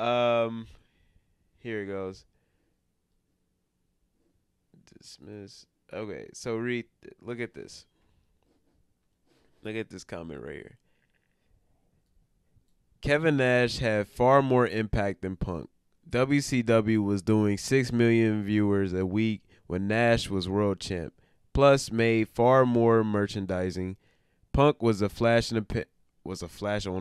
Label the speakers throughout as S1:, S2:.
S1: Um, here it goes. Dismiss. Okay, so read. Look at this. Look at this comment right here. Kevin Nash had far more impact than Punk. WCW was doing 6 million viewers a week when Nash was world champ. Plus, made far more merchandising. Punk was a flash on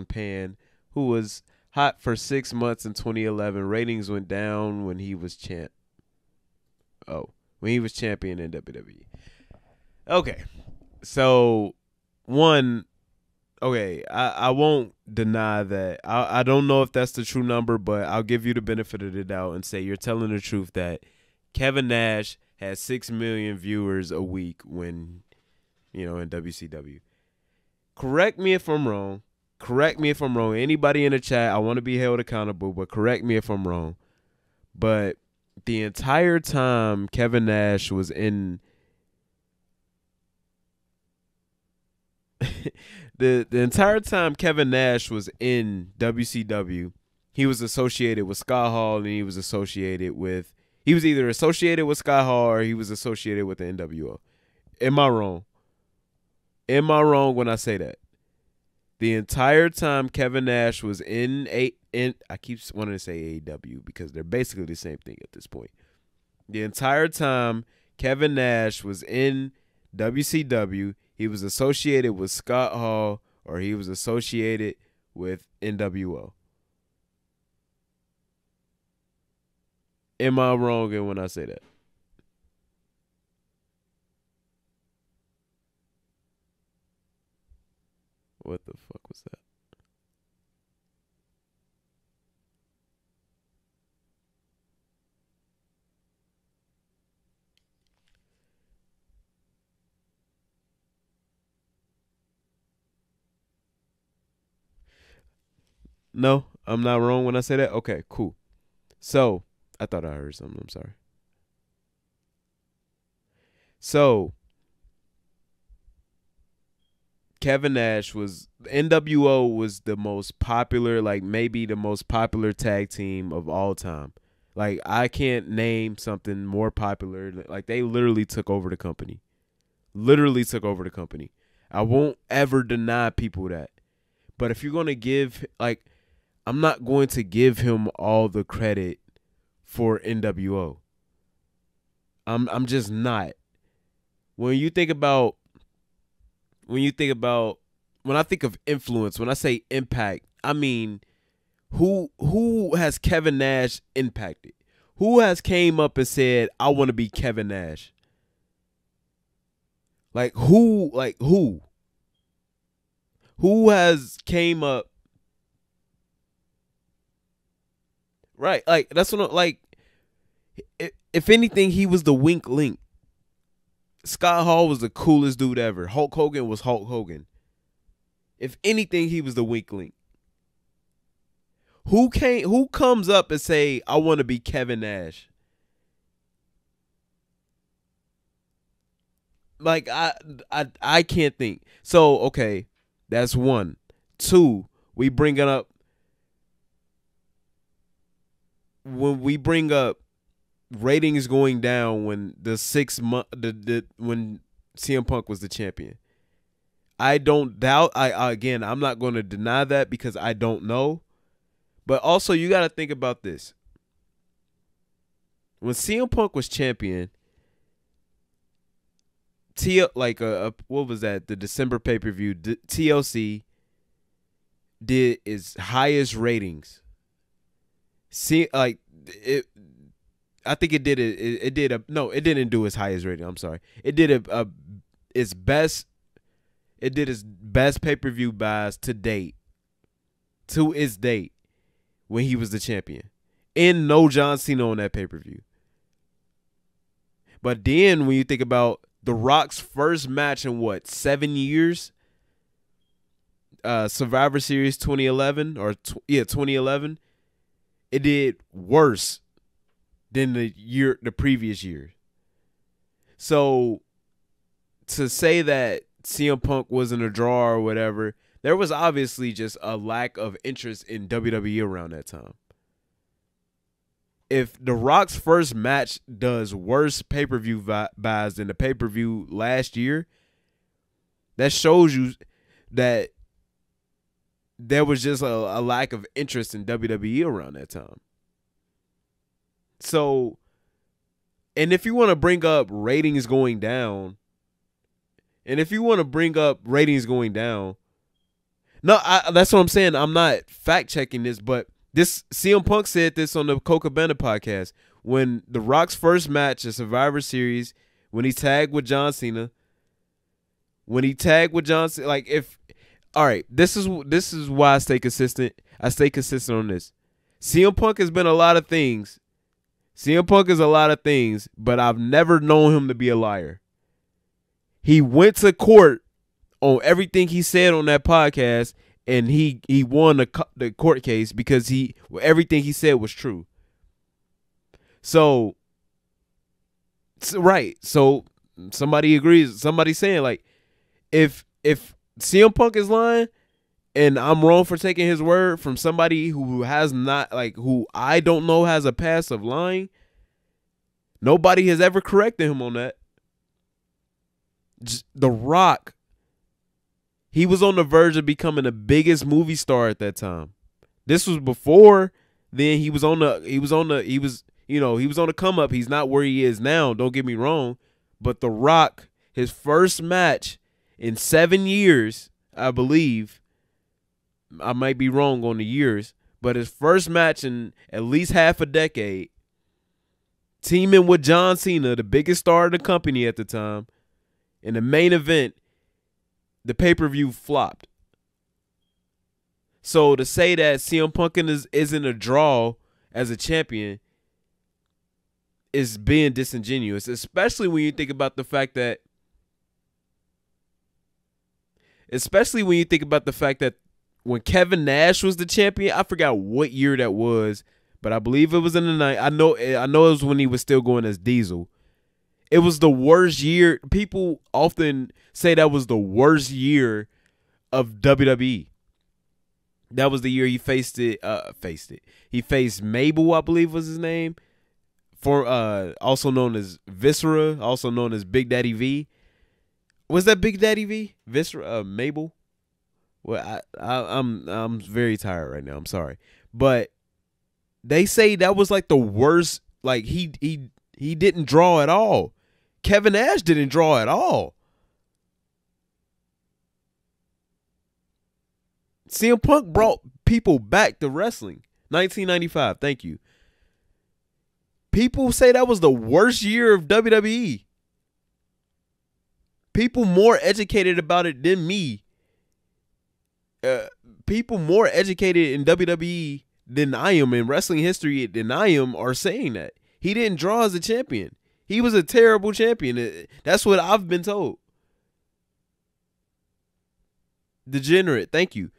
S1: pan who was hot for 6 months in 2011. Ratings went down when he was champ. Oh, when he was champion in WWE. Okay, so one. Okay, I won't deny that. I don't know if that's the true number, but I'll give you the benefit of the doubt and say you're telling the truth that Kevin Nash has 6 million viewers a week when, in WCW. Correct me if I'm wrong. Correct me if I'm wrong. Anybody in the chat, I want to be held accountable, but correct me if I'm wrong. But the entire time Kevin Nash was in the entire time Kevin Nash was in WCW, he was associated with Scott Hall and he was either associated with Scott Hall or he was associated with the NWO. Am I wrong? Am I wrong when I say that? The entire time Kevin Nash was I keep wanting to say AEW because they're basically the same thing at this point. The entire time Kevin Nash was in WCW, he was associated with Scott Hall or he was associated with NWO. Am I wrong when I say that? What the fuck was that? No, I'm not wrong when I say that? Okay, cool. So, I thought I heard something. I'm sorry. So, Kevin Nash NWO was the most popular, like maybe the most popular tag team of all time. Like, I can't name something more popular. Like, they literally took over the company. Literally took over the company. I won't ever deny people that. But if you're going to give, like, I'm not going to give him all the credit for NWO. I'm just not. When I think of influence, when I say impact, I mean who has Kevin Nash impacted? Who has came up and said, I want to be Kevin Nash? Like who? Who has came up? Right, like that's what like. If anything, he was the wink link. Scott Hall was the coolest dude ever. Hulk Hogan was Hulk Hogan. If anything, he was the wink link. Who comes up and say, I want to be Kevin Nash? Like I can't think. So, okay, that's one. Two, we bring it up when we bring up ratings going down when the 6 month when CM Punk was the champion. I don't doubt. I'm not going to deny that because I don't know. But also, you got to think about this. When CM Punk was champion, what was that? The December pay-per-view, TLC did its highest ratings. See, like it. I think it did it. It did a no. It didn't do its highest rating. I'm sorry. It did its best. It did its best pay-per-view buys to date. To its date, when he was the champion, and no John Cena on that pay-per-view. But then when you think about The Rock's first match in 7 years, Survivor Series 2011 2011, it did worse than the previous year. So to say that CM Punk wasn't a draw or whatever, there was obviously just a lack of interest in WWE around that time. if The Rock's first match does worse pay-per-view buys than the pay-per-view last year, that shows you that there was just a lack of interest in WWE around that time. So, and if you want to bring up ratings going down, that's what I'm saying. I'm not fact checking this, but this CM Punk said this on the Coca Bennett podcast when The Rock's first match at Survivor Series, when he tagged with John Cena. Like if, all right, this is why I stay consistent. I stay consistent on this. CM Punk has been a lot of things. CM Punk is a lot of things, but I've never known him to be a liar. He went to court on everything he said on that podcast, and he won the court case because everything he said was true. So right. So somebody agrees. Somebody's saying like, if CM Punk is lying and I'm wrong for taking his word from somebody who has not, like, who I don't know has a past of lying, nobody has ever corrected him on that. The Rock, he was on the verge of becoming the biggest movie star at that time. This was before then. He was on the come up. He's not where he is now, don't get me wrong, but The Rock, his first match in 7 years, I believe, I might be wrong on the years, but his first match in at least half a decade, teaming with John Cena, the biggest star of the company at the time, in the main event, the pay-per-view flopped. So to say that CM Punk isn't a draw as a champion is being disingenuous, especially when you think about the fact that when Kevin Nash was the champion, I forgot what year that was, but I believe it was in the night. I know it was when he was still going as Diesel. It was the worst year. People often say that was the worst year of WWE. That was the year he faced it. He faced Mabel, I believe was his name, also known as Viscera, also known as Big Daddy V. Was that Big Daddy V? Viscera, Mabel? Well, I'm very tired right now. I'm sorry, but they say that was like the worst. Like he didn't draw at all. Kevin Nash didn't draw at all. CM Punk brought people back to wrestling. 1995. Thank you. People say that was the worst year of WWE. People more educated about it than me. People more educated in WWE than I am, in wrestling history than I am, are saying that he didn't draw as a champion. He was a terrible champion. That's what I've been told. Degenerate. Thank you.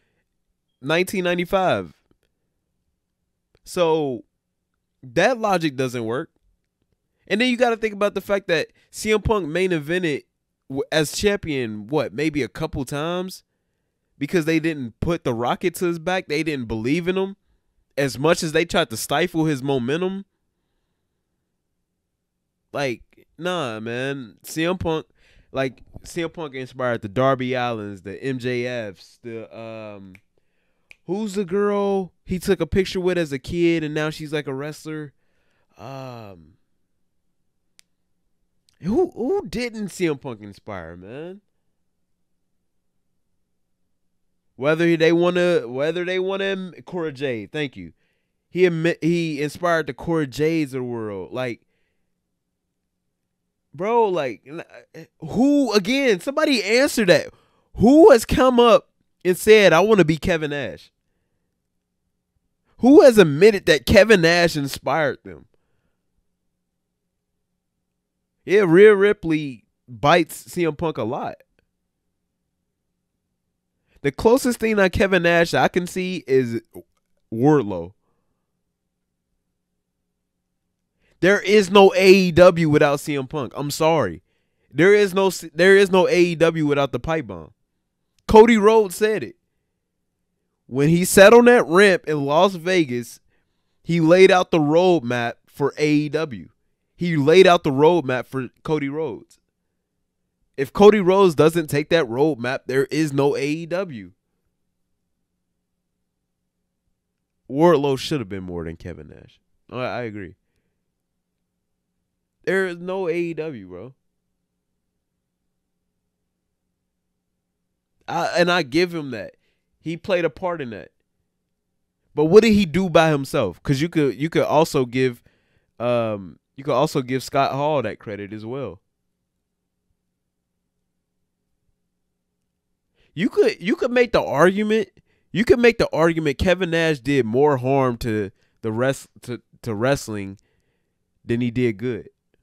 S1: 1995. So that logic doesn't work. And then you got to think about the fact that CM Punk main evented as champion, maybe a couple times, because they didn't put the rocket to his back. They didn't believe in him as much as they tried to stifle his momentum. Like, nah, man. CM Punk inspired the Darby Allins, the MJFs, who's the girl he took a picture with as a kid and now she's like a wrestler? Who didn't CM Punk inspire, man? Whether they want him, Cora Jade. Thank you. He inspired the Cora Jades of the world. Like, bro, like, who, again, somebody answer that. Who has come up and said, I want to be Kevin Nash? Who has admitted that Kevin Nash inspired them? Yeah, Rhea Ripley bites CM Punk a lot. The closest thing that Kevin Nash I can see is Wardlow. There is no AEW without CM Punk. I'm sorry. There is no AEW without the pipe bomb. Cody Rhodes said it. When he sat on that ramp in Las Vegas, He laid out the roadmap for AEW. He laid out the roadmap for Cody Rhodes. If Cody Rhodes doesn't take that roadmap, there is no AEW. Wardlow should have been more than Kevin Nash. I agree. There is no AEW, bro. I give him that. He played a part in that. But what did he do by himself? Because you could also give Scott Hall that credit as well. You could make the argument. You could make the argument Kevin Nash did more harm to the rest to wrestling than he did good.